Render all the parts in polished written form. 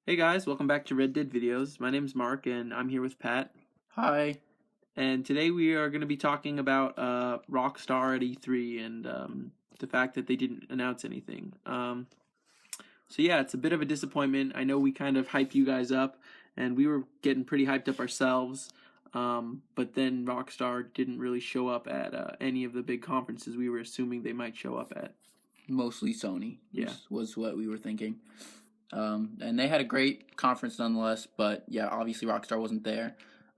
Hey guys, welcome back to Red Dead Videos. My name's Mark and I'm here with Pat. Hi. And today we are going to be talking about Rockstar at E3 and the fact that they didn't announce anything. So yeah, it's a bit of a disappointment. I know we kind of hyped you guys up and we were getting pretty hyped up ourselves. But then Rockstar didn't really show up at any of the big conferences we were assuming they might show up at. Mostly Sony Yeah. was what we were thinking. And they had a great conference nonetheless, but yeah, obviously Rockstar wasn't there.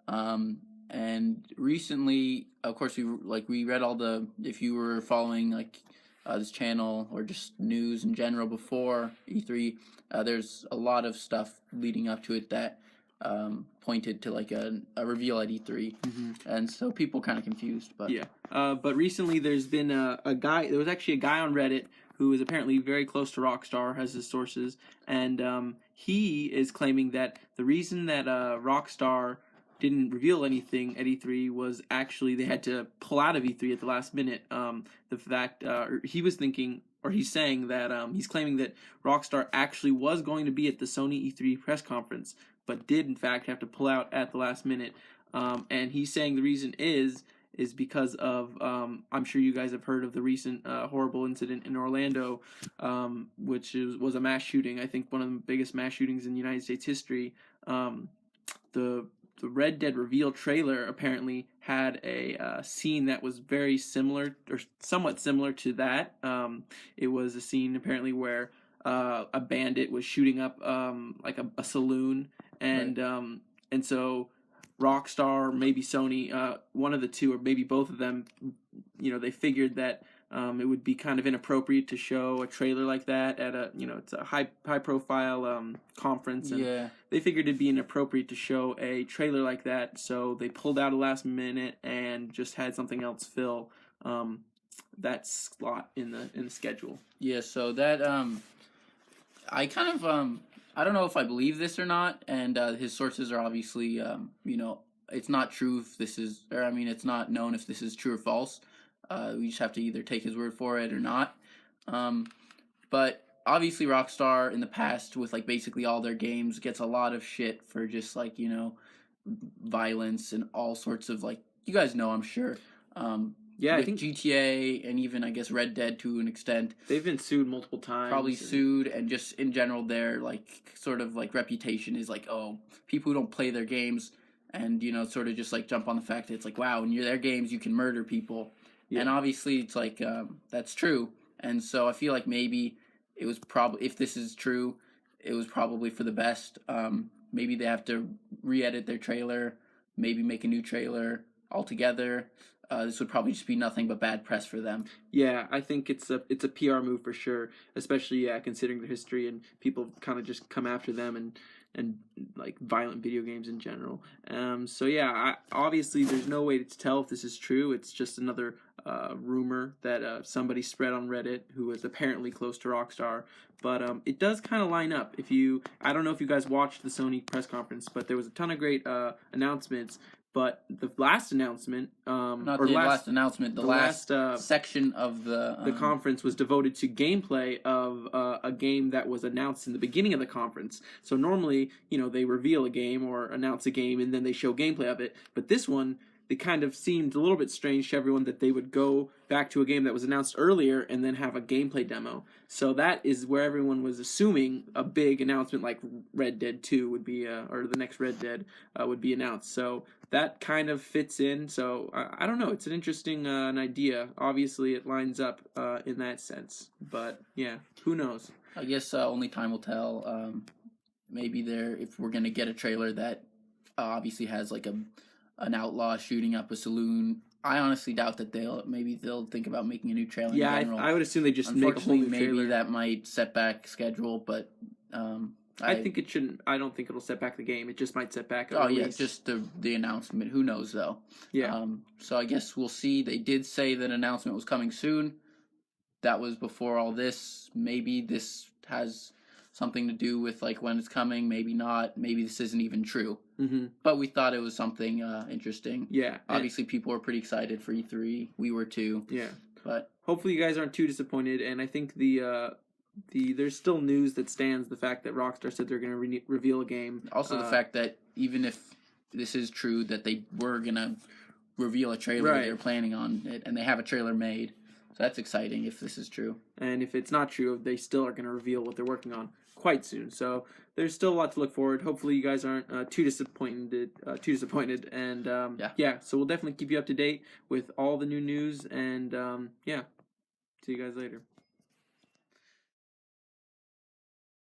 And recently, of course, we read all the, if you were following this channel or just news in general before E3, there's a lot of stuff leading up to it that pointed to like a reveal at E3, and so people kind of confused. But yeah, but recently there's been a guy. There was actually a guy on Reddit who is apparently very close to Rockstar, has his sources, and he is claiming that the reason that Rockstar didn't reveal anything at E3 was actually they had to pull out of E3 at the last minute. The fact he was thinking, or he's saying that he's claiming that Rockstar actually was going to be at the Sony E3 press conference, but did in fact have to pull out at the last minute. And he's saying the reason is because of I'm sure you guys have heard of the recent horrible incident in Orlando, was a mass shooting. I think one of the biggest mass shootings in United States history. The Red Dead reveal trailer apparently had a scene that was very similar or somewhat similar to that. It was a scene apparently where a bandit was shooting up like a saloon, and right. and so Rockstar, maybe Sony, one of the two, or maybe both of them, they figured that it would be kind of inappropriate to show a trailer like that at it's a high profile conference, and Yeah. they figured it'd be inappropriate to show a trailer like that, so they pulled out a last minute and just had something else fill that slot in the schedule. Yeah, so that I kind of I don't know if I believe this or not, and his sources are obviously it's not true if this is, or I mean it's not known if this is true or false. We just have to either take his word for it or not. Um, but obviously Rockstar in the past with like basically all their games gets a lot of shit for just like violence and all sorts of, like, you guys know, I'm sure. Yeah, I with think GTA and even I guess Red Dead to an extent, they've been sued multiple probably times. sued, and just in general their like sort of like reputation is like, oh, people who don't play their games and sort of just like jump on the fact that it's like, wow, in their games you can murder people. Yeah. And obviously it's like that's true. And so I feel like maybe it was probably, if this is true, it was probably for the best. Maybe they have to re-edit their trailer, maybe make a new trailer altogether. This would probably just be nothing but bad press for them. Yeah, I think it's a PR move for sure, especially considering their history and people kind of just come after them and like violent video games in general. So yeah, obviously there's no way to tell if this is true. It's just another rumor that somebody spread on Reddit who was apparently close to Rockstar. But it does kind of line up. I don't know if you guys watched the Sony press conference, but there was a ton of great announcements. But the last announcement, Not or the last announcement, the last section of the conference was devoted to gameplay of a game that was announced in the beginning of the conference. So normally, they reveal a game or announce a game and then they show gameplay of it. But this one, it kind of seemed a little bit strange to everyone that they would go back to a game that was announced earlier and then have a gameplay demo. So that is where everyone was assuming a big announcement like Red Dead 2 would be, or the next Red Dead would be announced. So that kind of fits in. So I don't know. It's an interesting an idea. Obviously, it lines up in that sense. But yeah, who knows? I guess only time will tell. Maybe if we're gonna get a trailer that obviously has like an outlaw shooting up a saloon. I honestly doubt that they'll think about making a new trailer. Yeah, in general. I would assume they just make a whole new maybe trailer. that might set back schedule, but I think it shouldn't. I don't think it'll set back the game. It just might set back. Oh yeah, just the announcement. Who knows though? Yeah. So I guess we'll see. They did say that an announcement was coming soon. That was before all this. Maybe this has something to do with like when it's coming. Maybe not. Maybe this isn't even true. Mm-hmm. But we thought it was something interesting. Yeah. Obviously, people were pretty excited for E3. We were too. Yeah. But hopefully you guys aren't too disappointed. And I think there's still news that stands the fact that Rockstar said they're going to reveal a game. Also, the fact that even if this is true, that they were gonna reveal a trailer, Right. they were planning on it, and they have a trailer made. So that's exciting if this is true. And if it's not true, they still are going to reveal what they're working on quite soon. So there's still a lot to look forward. Hopefully, you guys aren't too disappointed. And so we'll definitely keep you up to date with all the new news. And see you guys later.